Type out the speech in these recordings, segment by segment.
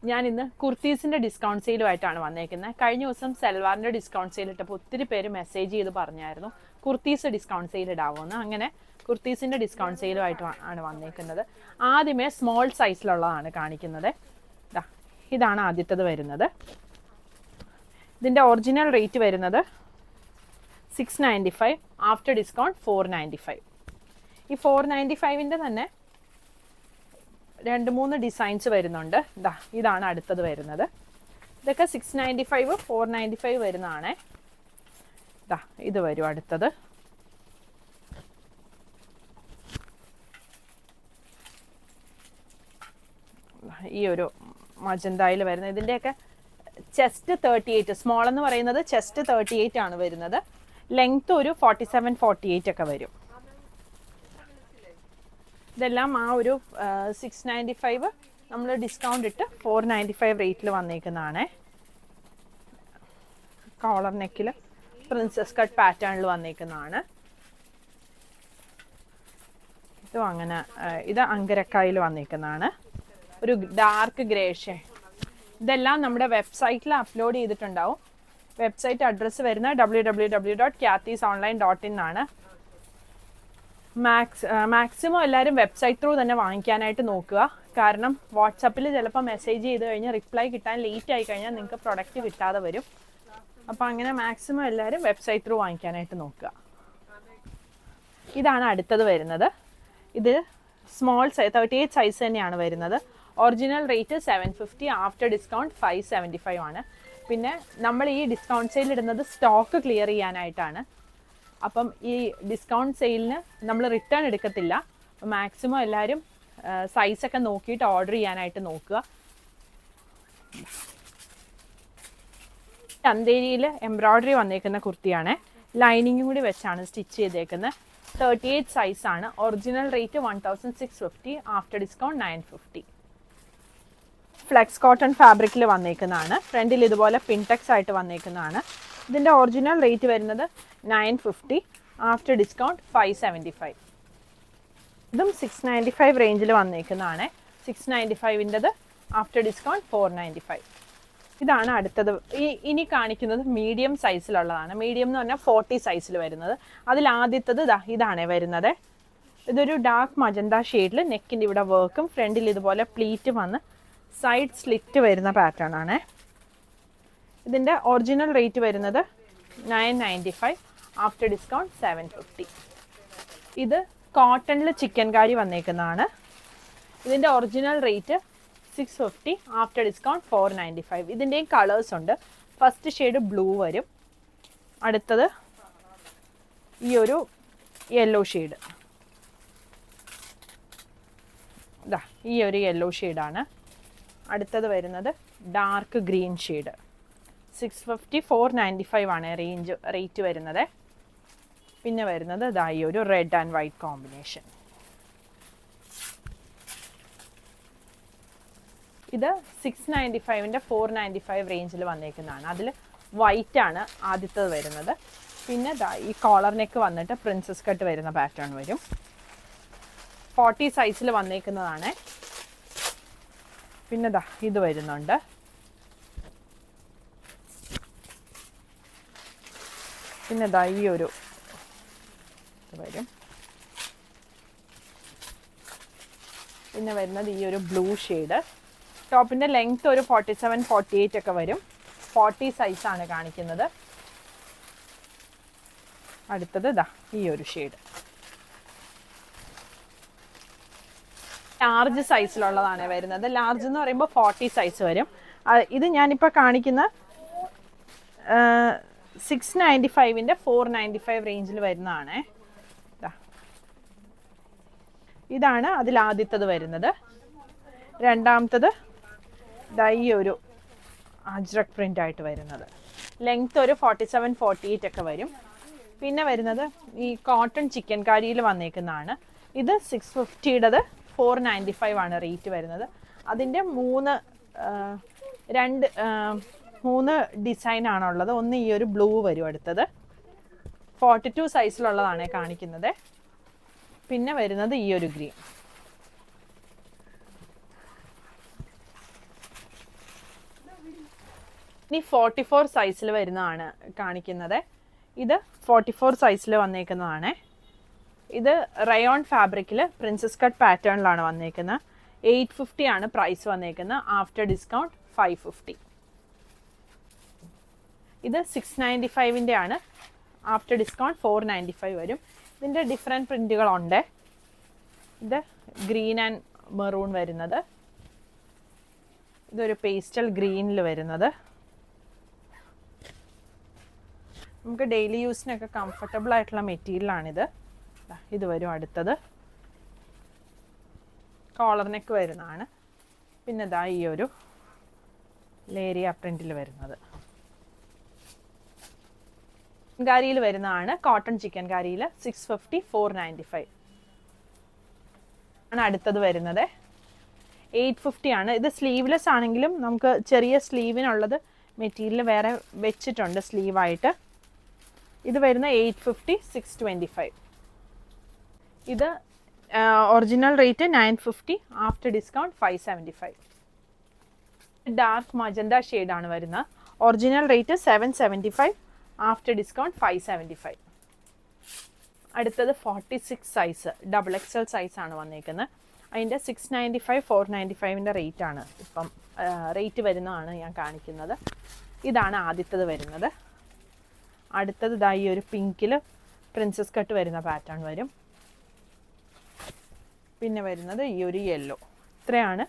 ഞാൻ ഇന്ന് കുർത്തീസിൻ്റെ ഡിസ്കൗണ്ട് സെയിലുമായിട്ടാണ് വന്നേക്കുന്നത്. കഴിഞ്ഞ ദിവസം സെൽവാറിൻ്റെ ഡിസ്കൗണ്ട് സെയിൽ ഇട്ടപ്പോൾ ഒത്തിരി പേര് മെസ്സേജ് ചെയ്ത് പറഞ്ഞായിരുന്നു കുർത്തീസ് ഡിസ്കൗണ്ട് സെയിൽ ഇടാവുമെന്ന്. അങ്ങനെ കുർത്തീസിൻ്റെ ഡിസ്കൗണ്ട് സെയിലുമായിട്ട് ആണ് വന്നേക്കുന്നത്. ആദ്യമേ സ്മോൾ സൈസിലുള്ളതാണ് കാണിക്കുന്നത്. ഇതാണ് ആദ്യത്തേത് വരുന്നത്. ഇതിൻ്റെ ഒറിജിനൽ റേറ്റ് വരുന്നത് 695, ആഫ്റ്റർ ഡിസ്കൗണ്ട് 495. ഈ 495ൻ്റെ തന്നെ 2-3 ഡിസൈൻസ് വരുന്നുണ്ട്. ഇതാണ് അടുത്തത് വരുന്നത്. ഇതൊക്കെ 695, 495 വരുന്നതാണ്. ഇത് വരും അടുത്തത്. ഈ ഒരു മജന്തയിൽ വരുന്നത്. ഇതിൻ്റെയൊക്കെ ചെസ്റ്റ് 38, സ്മോൾ എന്ന് പറയുന്നത് ചെസ്റ്റ് 38 ആണ് വരുന്നത്. ലെങ്ത് ഒരു 47, 48 ഒക്കെ വരും. ഇതെല്ലാം ആ ഒരു 695 നമ്മൾ ഡിസ്കൗണ്ട് ഇട്ട് 495 റേറ്റിൽ വന്നേക്കുന്നതാണ്. കോളർ നെക്കിൽ പ്രിൻസസ് കട്ട് പാറ്റേണിൽ വന്നേക്കുന്നതാണ്. ഇതും അങ്ങനെ, ഇത് അങ്കരക്കായിൽ വന്നേക്കുന്നതാണ്. ഒരു ഡാർക്ക് ഗ്രേ ഷെയ്ഡ്. ഇതെല്ലാം നമ്മുടെ വെബ്സൈറ്റിൽ അപ്ലോഡ് ചെയ്തിട്ടുണ്ടാവും. വെബ്സൈറ്റ് അഡ്രസ്സ് വരുന്നത് www.kathysonline.in ആണ്. മാക്സിമം എല്ലാവരും വെബ്സൈറ്റ് ത്രൂ തന്നെ വാങ്ങിക്കാനായിട്ട് നോക്കുക. കാരണം വാട്സപ്പിൽ ചിലപ്പോൾ മെസ്സേജ് ചെയ്ത് കഴിഞ്ഞാൽ റിപ്ലൈ കിട്ടാൻ ലേറ്റ് ആയി കഴിഞ്ഞാൽ നിങ്ങൾക്ക് പ്രൊഡക്റ്റ് കിട്ടാതെ വരും. അപ്പോൾ അങ്ങനെ മാക്സിമം എല്ലാവരും വെബ്സൈറ്റ് ത്രൂ വാങ്ങിക്കാനായിട്ട് നോക്കുക. ഇതാണ് അടുത്തത് വരുന്നത്. ഇത് സ്മോൾ 38 സൈസ് തന്നെയാണ് വരുന്നത്. ഒറിജിനൽ റേറ്റ് 750, ആഫ്റ്റർ ഡിസ്കൗണ്ട് 575 ആണ്. പിന്നെ നമ്മൾ ഈ ഡിസ്കൗണ്ട് സെയിൽ ഇടുന്നത് സ്റ്റോക്ക് ക്ലിയർ ചെയ്യാനായിട്ടാണ്. അപ്പം ഈ ഡിസ്കൗണ്ട് സെയിലിന് നമ്മൾ റിട്ടേൺ എടുക്കത്തില്ല. മാക്സിമം എല്ലാവരും സൈസൊക്കെ നോക്കിയിട്ട് ഓർഡർ ചെയ്യാനായിട്ട് നോക്കുക. ചന്തേരിയിൽ എംബ്രോയ്ഡറി വന്നേക്കുന്ന കുർത്തിയാണ്. ലൈനിങ്ങും കൂടി വെച്ചാണ് സ്റ്റിച്ച് ചെയ്തേക്കുന്നത്. 38 സൈസാണ്. Original rate 1650, after discount 950. Flex cotton ഫാബ്രിക്കിൽ വന്നേക്കുന്നതാണ്. ഫ്രണ്ടിൽ ഇതുപോലെ പിൻടെക്സ് ആയിട്ട് വന്നേക്കുന്നതാണ്. ഇതിൻ്റെ ഒറിജിനൽ റേറ്റ് വരുന്നത് 950, ആഫ്റ്റർ ഡിസ്കൗണ്ട് 575. ഇതും 695 റേഞ്ചിൽ വന്നേക്കുന്നതാണ്. 695ൻ്റെത് ആഫ്റ്റർ ഡിസ്കൗണ്ട് 495. ഇതാണ് അടുത്തത്. ഇനി കാണിക്കുന്നത് മീഡിയം സൈസിലുള്ളതാണ്. മീഡിയം എന്ന് പറഞ്ഞാൽ 40 സൈസിൽ വരുന്നത്. അതിൽ ആദ്യത്തത് ഇതാണ് വരുന്നത്. ഇതൊരു ഡാർക്ക് മജന്ത ഷെയ്ഡിൽ നെക്കിൻ്റെ ഇവിടെ വർക്കും ഫ്രണ്ടിൽ ഇതുപോലെ പ്ലീറ്റ് വന്ന് സൈഡ് സ്ലിറ്റ് വരുന്ന പാറ്റേൺ ആണ്. ഇതിൻ്റെ ഒറിജിനൽ റേറ്റ് വരുന്നത് 995, ആഫ്റ്റർ ഡിസ്കൗണ്ട് 750. ഇത് കോട്ടണിൽ ചിക്കൻ കാരി വന്നേക്കുന്നതാണ്. ഇതിൻ്റെ ഒറിജിനൽ റേറ്റ് 650, ആഫ്റ്റർ ഡിസ്കൗണ്ട് 495. ഇതിൻ്റെയും കളേഴ്സ് ഉണ്ട്. ഫസ്റ്റ് ഷെയ്ഡ് ബ്ലൂ വരും. അടുത്തത് ഈ ഒരു യെല്ലോ ഷെയ്ഡ്. ഈ ഒരു യെല്ലോ ഷെയ്ഡാണ്. അടുത്തത് വരുന്നത് ഡാർക്ക് ഗ്രീൻ ഷെയ്ഡ്. 650, 495 ആണ് റേറ്റ് വരുന്നത്. പിന്നെ വരുന്നത് ഈ ഒരു റെഡ് ആൻഡ് വൈറ്റ് കോമ്പിനേഷൻ. ഇത് 695ൻ്റെ 495 റേഞ്ചിൽ വന്നേക്കുന്നതാണ്. അതിൽ വൈറ്റ് ആണ് ആദ്യത്തത് വരുന്നത്. പിന്നെ ഈ കോളർ നെക്ക് വന്നിട്ട് പ്രിൻസസ് കട്ട് വരുന്ന പാറ്റേൺ വരും. 40 സൈസിൽ വന്നേക്കുന്നതാണ്. പിന്നെ ഇത് വരുന്നുണ്ട്. പിന്നെ ഈ ഒരു വരും. പിന്നെ വരുന്നത് ഈ ഒരു ബ്ലൂ ഷെയ്ഡ്. ടോപ്പിൻ്റെ ലെങ്ത് ഒരു 47, 48 ഒക്കെ വരും. 40 സൈസാണ് കാണിക്കുന്നത്. അടുത്തത് ഈ ഒരു ഷെയ്ഡ്. ലാർജ് സൈസിലുള്ളതാണ് വരുന്നത്. ലാർജ് എന്ന് പറയുമ്പോൾ 40 സൈസ് വരും. ഇത് ഞാനിപ്പോൾ കാണിക്കുന്ന 695ൻ്റെ 495 റേഞ്ചിൽ വരുന്നതാണ്. ഇതാണ് അതിൽ ആദ്യത്തത് വരുന്നത്. രണ്ടാമത്തത് ഈ ഒരു അജ്രക് പ്രിൻ്റ് ആയിട്ട് വരുന്നത്. ലെങ്ത് ഒരു 47, 48 ഒക്കെ വരും. പിന്നെ വരുന്നത് ഈ കോട്ടൺ ചിക്കൻ കാരിയിൽ വന്നേക്കുന്നതാണ്. ഇത് 650യുടേത് 495 ആണ് റേറ്റ് വരുന്നത്. അതിൻ്റെ 3 ഡിസൈൻ ആണുള്ളത്. ഒന്ന് ഈ ഒരു ബ്ലൂ വരും. അടുത്തത് 42 സൈസിലുള്ളതാണ് കാണിക്കുന്നത്. പിന്നെ വരുന്നത് ഈ ഒരു ഗ്രീൻ. ഇനി 44 സൈസിൽ വരുന്നതാണ് കാണിക്കുന്നത്. ഇത് 44 സൈസിൽ വന്നേക്കുന്നതാണ്. ഇത് റയോൺ ഫാബ്രിക്കിൽ പ്രിൻസസ് കട്ട് പാറ്റേണിലാണ് വന്നേക്കുന്നത്. 850 ആണ് പ്രൈസ് വന്നേക്കുന്നത്. After discount 550. ഇത് 695 ആണ്. ആഫ്റ്റർ ഡിസ്കൗണ്ട് 495 വരും. ഇതിൻ്റെ ഡിഫറെൻറ്റ് പ്രിൻറ്റുകളുണ്ട്. ഇത് ഗ്രീൻ ആൻഡ് മെറൂൺ വരുന്നത്, ഇതൊരു പേസ്റ്റൽ ഗ്രീനിൽ വരുന്നത്. നമുക്ക് ഡെയിലി യൂസിനൊക്കെ കംഫർട്ടബിൾ ആയിട്ടുള്ള മെറ്റീരിയലാണിത്. ഇത് വരും അടുത്തത്. കോളർ നെക്ക് വരുന്നതാണ്. പിന്നെ ഇതാ ഈ ഒരു ലേരിയ പ്രിൻറ്റിൽ വരുന്നത്. ചിക്കൻകാരിയിൽ വരുന്നതാണ്. കോട്ടൺ ചിക്കൻകാരിയിൽ 650, 495 ആണ് അടുത്തത് വരുന്നത്. 850 ആണ്. ഇത് സ്ലീവ്ലെസ് ആണെങ്കിലും നമുക്ക് ചെറിയ സ്ലീവിനുള്ളത് മെറ്റീരിയൽ വേറെ വെച്ചിട്ടുണ്ട് സ്ലീവായിട്ട്. ഇത് വരുന്ന 850, 625. ഇത് original rate 950, after discount 575. Dark magenta ഷെയ്ഡാണ് വരുന്നത്. Original rate 775, after discount 575. അടുത്തത് 46 സൈസ് XXL സൈസാണ് വന്നേക്കുന്നത്. അതിൻ്റെ 695, 495 റേറ്റാണ് ഇപ്പം റേറ്റ് വരുന്നതാണ് ഞാൻ കാണിക്കുന്നത്. ഇതാണ് ആദ്യത്തത് വരുന്നത്. അടുത്തത് ഇതാ ഈ ഒരു പിങ്കിൽ പ്രിൻസസ് കട്ട് വരുന്ന പാറ്റേൺ വരും. പിന്നെ വരുന്നത് ഈ ഒരു യെല്ലോ. ഇത്രയാണ്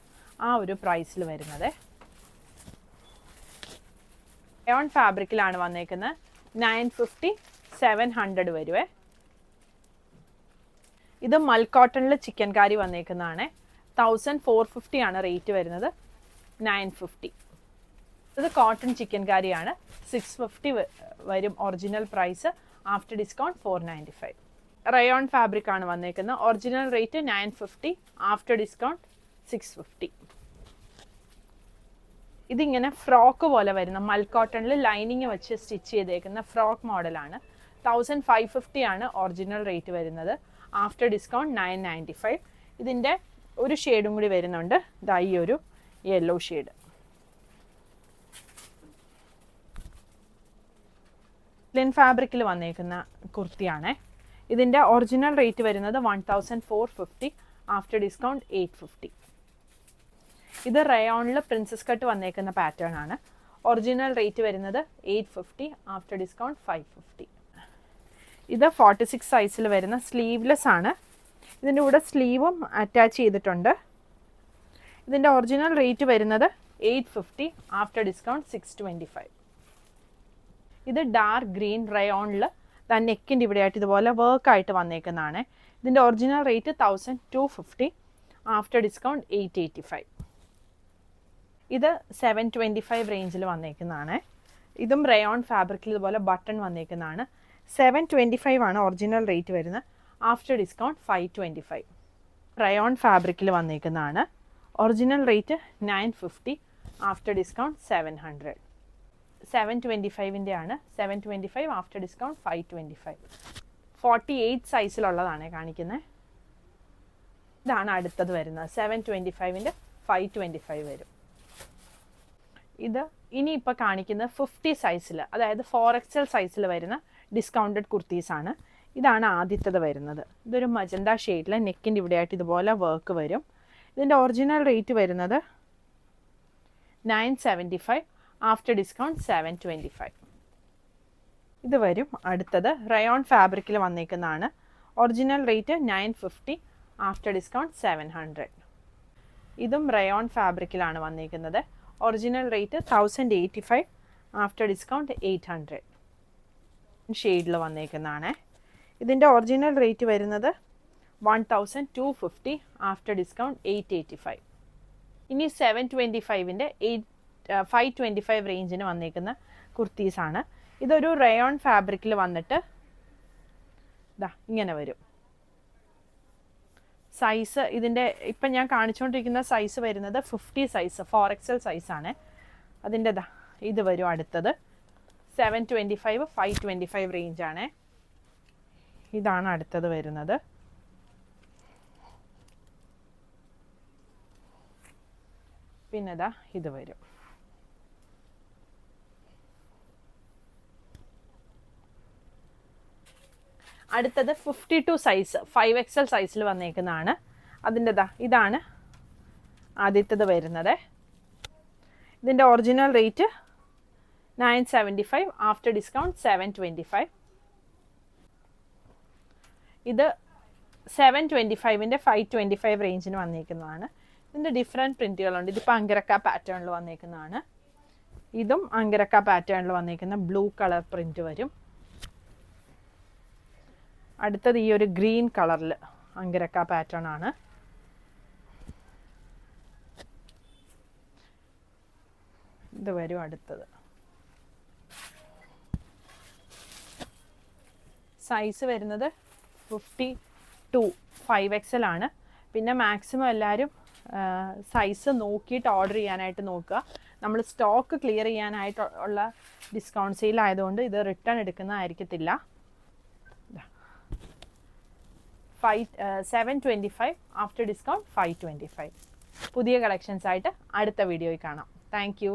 ആ ഒരു പ്രൈസിൽ വരുന്നത്. റയോൺ ഫാബ്രിക്കിലാണ് വന്നേക്കുന്നത്. 950, 700 വരുവേ. ഇത് മൽക്കോട്ടണിൽ ചിക്കൻകാരി വന്നേക്കുന്നതാണ്. 1450 ആണ് റേറ്റ് വരുന്നത്. 950. ഇത് കോട്ടൺ ചിക്കൻകാരിയാണ്. 650 വരും original price. After discount 495. Rayon fabric ആണ് വന്നേക്കുന്നത്. Original rate 950, after discount 650. ഇതിങ്ങനെ ഫ്രോക്ക് പോലെ വരുന്ന മൽക്കോട്ടണിൽ ലൈനിങ് വെച്ച് സ്റ്റിച്ച് ചെയ്തേക്കുന്ന ഫ്രോക്ക് മോഡലാണ്. 1550 ആണ് ഒറിജിനൽ റേറ്റ് വരുന്നത്. After discount 995. ഇതിൻ്റെ ഒരു ഷെയ്ഡും കൂടി വരുന്നുണ്ട്. ഇതാ ഈ ഒരു യെല്ലോ ഷെയ്ഡ്. ലിൻ ഫാബ്രിക്കിൽ വന്നേക്കുന്ന കുർത്തിയാണ്. ഇതിൻ്റെ ഒറിജിനൽ റേറ്റ് വരുന്നത് 1450, ആഫ്റ്റർ ഡിസ്കൗണ്ട് 850. ഇത് റയോണിൽ പ്രിൻസസ് കട്ട് വന്നേക്കുന്ന പാറ്റേൺ ആണ്. ഒറിജിനൽ റേറ്റ് വരുന്നത് 850, ആഫ്റ്റർ ഡിസ്കൗണ്ട് 550. ഇത് 46 സൈസിൽ വരുന്ന സ്ലീവ്ലെസ് ആണ്. ഇതിൻ്റെ കൂടെ സ്ലീവും അറ്റാച്ച് ചെയ്തിട്ടുണ്ട്. ഇതിൻ്റെ ഒറിജിനൽ റേറ്റ് വരുന്നത് 850, ആഫ്റ്റർ ഡിസ്കൗണ്ട് 625. ഇത് ഡാർക്ക് ഗ്രീൻ റയോണിൽ നെക്കിൻ്റെ ഇവിടെയായിട്ട് ഇതുപോലെ വർക്കായിട്ട് വന്നേക്കുന്നതാണ്. ഇതിൻ്റെ ഒറിജിനൽ റേറ്റ് 1250, ആഫ്റ്റർ ഡിസ്കൗണ്ട് 885. ഇത് 725 റേഞ്ചിൽ വന്നേക്കുന്നതാണ്. ഇതും റയോൺ ഫാബ്രിക്കിൽ ഇതുപോലെ ബട്ടൺ വന്നേക്കുന്നതാണ്. 725 ആണ് ഒറിജിനൽ റേറ്റ് വരുന്നത്. After discount 525. റയോൺ ഫാബ്രിക്കിൽ വന്നേക്കുന്നതാണ്. Original rate 950, after discount 700. 725 ആണ്. 725, ആഫ്റ്റർ ഡിസ്കൗണ്ട് 525. 48 സൈസിലുള്ളതാണ് കാണിക്കുന്നത്. ഇതാണ് അടുത്തത് വരുന്നത്. 725 525 വരും. ഇത് ഇനിയിപ്പോൾ കാണിക്കുന്നത് 50 സൈസിൽ, അതായത് 4XL സൈസിൽ വരുന്ന ഡിസ്കൗണ്ടഡ് കുർത്തീസാണ്. ഇതാണ് ആദ്യത്തത് വരുന്നത്. ഇതൊരു മജന്ത ഷെയ്ഡിൽ നെക്കിൻ്റെ ഇവിടെയായിട്ട് ഇതുപോലെ വർക്ക് വരും. ഇതിൻ്റെ ഒറിജിനൽ റേറ്റ് വരുന്നത് 975, ആഫ്റ്റർ ഡിസ്കൗണ്ട് 725. ഇത് വരും അടുത്തത്. റയോൺ ഫാബ്രിക്കിൽ വന്നേക്കുന്നതാണ്. Original rate 950, after discount 700. ഇതും റയോൺ ഫാബ്രിക്കിലാണ് വന്നേക്കുന്നത്. Original rate 1085, after discount 800. ഷെയ്ഡിൽ വന്നേക്കുന്നതാണ്. ഇതിൻ്റെ ഒറിജിനൽ റേറ്റ് വരുന്നത് 1250, ആഫ്റ്റർ ഡിസ്കൗണ്ട് 885. ഇനി 725 525 റേഞ്ചിന് വന്നേക്കുന്ന കുർത്തീസാണ്. ഇതൊരു റയോൺ ഫാബ്രിക്കിൽ വന്നിട്ട് ഇതാ ഇങ്ങനെ വരും. സൈസ് ഇതിൻ്റെ ഇപ്പം ഞാൻ കാണിച്ചുകൊണ്ടിരിക്കുന്ന സൈസ് വരുന്നത് 50 സൈസ് 4XL സൈസാണ്. അതിൻ്റെ ഇത് വരും അടുത്തത്. 725 525 റേഞ്ചാണ്. ഇതാണ് അടുത്തത് വരുന്നത്. പിന്നെ ഇത് വരും. അടുത്തത് 52 സൈസ് 5XL സൈസിൽ വന്നേക്കുന്നതാണ്. അതിൻ്റെതാ ഇതാണ് ആദ്യത്തേത് വരുന്നത്. ഇതിൻ്റെ ഒറിജിനൽ റേറ്റ് 975, ആഫ്റ്റർ ഡിസ്കൗണ്ട് 725. ഇത് 725ൻ്റെ 525 റേഞ്ചിന് വന്നേക്കുന്നതാണ്. ഇതിൻ്റെ ഡിഫറെൻറ്റ് പ്രിൻറ്റുകളുണ്ട്. ഇതിപ്പോൾ അങ്കരക്ക പാറ്റേണിൽ വന്നേക്കുന്നതാണ്. ഇതും അങ്കരക്ക പാറ്റേണിൽ വന്നേക്കുന്ന ബ്ലൂ കളർ പ്രിൻറ്റ് വരും. അടുത്തത് ഈ ഒരു ഗ്രീൻ കളറിൽ അങ്കരക്ക പാറ്റേൺ ആണ്. ഇത് വരും അടുത്തത്. സൈസ് വരുന്നത് 52 5XL ആണ്. പിന്നെ മാക്സിമം എല്ലാവരും സൈസ് നോക്കിയിട്ട് ഓർഡർ ചെയ്യാനായിട്ട് നോക്കുക. നമ്മൾ സ്റ്റോക്ക് ക്ലിയർ ചെയ്യാനായിട്ട് ഉള്ള ഡിസ്കൗണ്ട് സെയിൽ ആയതുകൊണ്ട് ഇത് റിട്ടേൺ എടുക്കുന്നതായിരിക്കത്തില്ല. 725, after discount 525. പുതിയ കളക്ഷൻസ് ആയിട്ട് അടുത്ത വീഡിയോയിൽ കാണാം. Thank you.